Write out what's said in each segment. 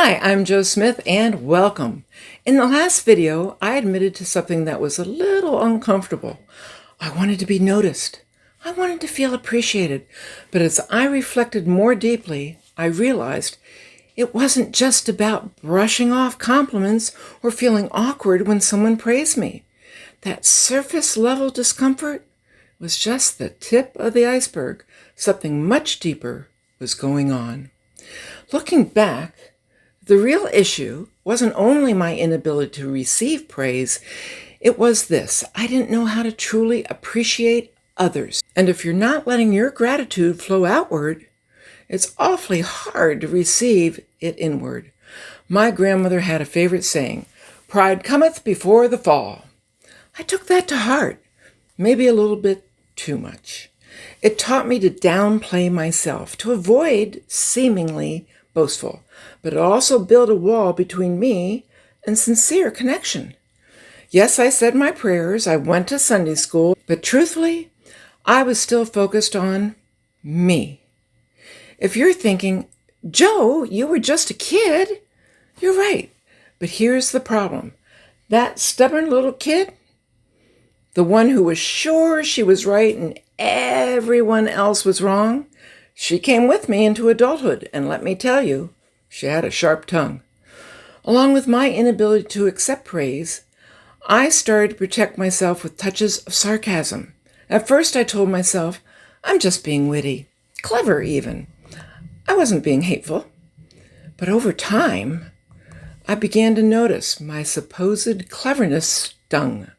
Hi, I'm Joe Smith and welcome. In the last video, I admitted to something that was a little uncomfortable. I wanted to be noticed. I wanted to feel appreciated. But as I reflected more deeply, I realized it wasn't just about brushing off compliments or feeling awkward when someone praised me. That surface level discomfort was just the tip of the iceberg. Something much deeper was going on. Looking back, the real issue wasn't only my inability to receive praise, it was this: I didn't know how to truly appreciate others. And if you're not letting your gratitude flow outward, it's awfully hard to receive it inward. My grandmother had a favorite saying, "Pride cometh before the fall." I took that to heart, maybe a little bit too much. It taught me to downplay myself, to avoid seemingly boastful, but it also built a wall between me and sincere connection. Yes, I said my prayers, I went to Sunday school, but truthfully, I was still focused on me. If you're thinking, Joe, you were just a kid, you're right. But here's the problem. That stubborn little kid, the one who was sure she was right and everyone else was wrong, she came with me into adulthood, and let me tell you, she had a sharp tongue. Along with my inability to accept praise, I started to protect myself with touches of sarcasm. At first I told myself, I'm just being witty, clever even. I wasn't being hateful. But over time, I began to notice my supposed cleverness stung.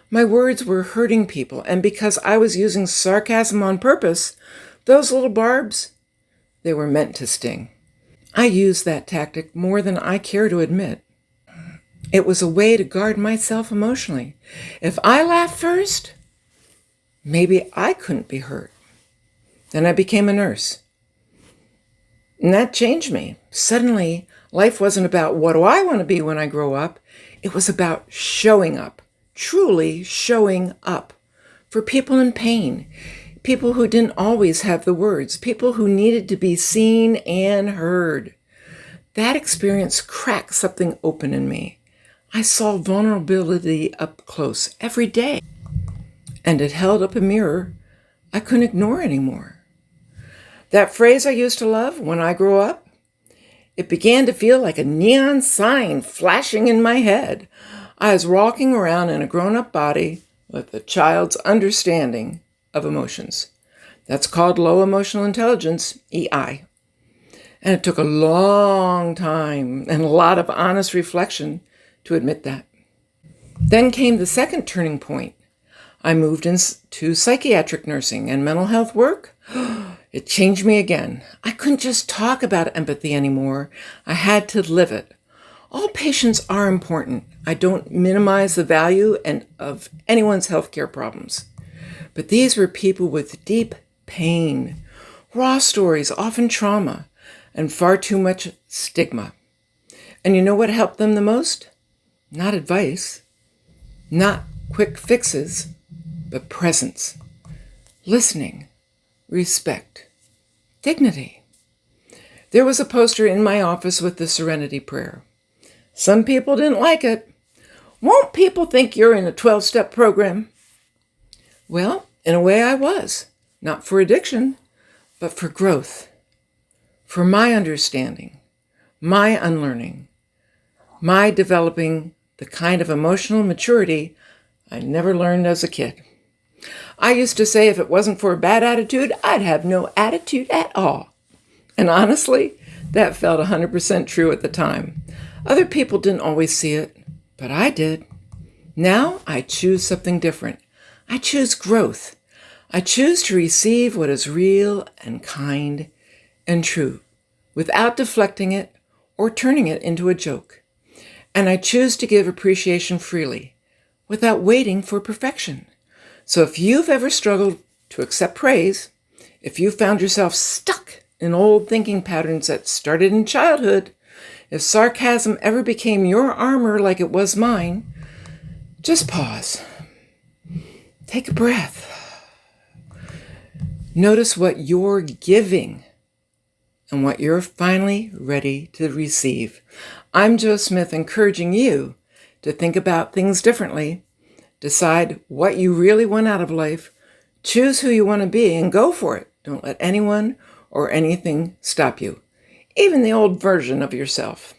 My words were hurting people, and because I was using sarcasm on purpose, those little barbs, they were meant to sting. I used that tactic more than I care to admit. It was a way to guard myself emotionally. If I laughed first, maybe I couldn't be hurt. Then I became a nurse. And that changed me. Suddenly, life wasn't about what do I want to be when I grow up. It was about showing up, truly showing up for people in pain. People who didn't always have the words, people who needed to be seen and heard. That experience cracked something open in me. I saw vulnerability up close every day, and it held up a mirror I couldn't ignore anymore. That phrase I used to love, when I grow up, it began to feel like a neon sign flashing in my head. I was walking around in a grown-up body with a child's understanding of emotions. That's called low emotional intelligence, EI. And it took a long time and a lot of honest reflection to admit that. Then came the second turning point. I moved into psychiatric nursing and mental health work. It changed me again. I couldn't just talk about empathy anymore. I had to live it. All patients are important. I don't minimize the value of anyone's healthcare problems. But these were people with deep pain, raw stories, often trauma, and far too much stigma. And you know what helped them the most? Not advice, not quick fixes, but presence, listening, respect, dignity. There was a poster in my office with the Serenity Prayer. Some people didn't like it. Won't people think you're in a 12-step program? Well, in a way I was, not for addiction, but for growth, for my understanding, my unlearning, my developing the kind of emotional maturity I never learned as a kid. I used to say if it wasn't for a bad attitude, I'd have no attitude at all. And honestly, that felt 100% true at the time. Other people didn't always see it, but I did. Now I choose something different. I choose growth. I choose to receive what is real and kind and true without deflecting it or turning it into a joke. And I choose to give appreciation freely without waiting for perfection. So if you've ever struggled to accept praise, if you found yourself stuck in old thinking patterns that started in childhood, if sarcasm ever became your armor like it was mine, just pause. Take a breath. Notice what you're giving and what you're finally ready to receive. I'm Jo Smith, encouraging you to think about things differently, decide what you really want out of life, choose who you want to be, and go for it. Don't let anyone or anything stop you, even the old version of yourself.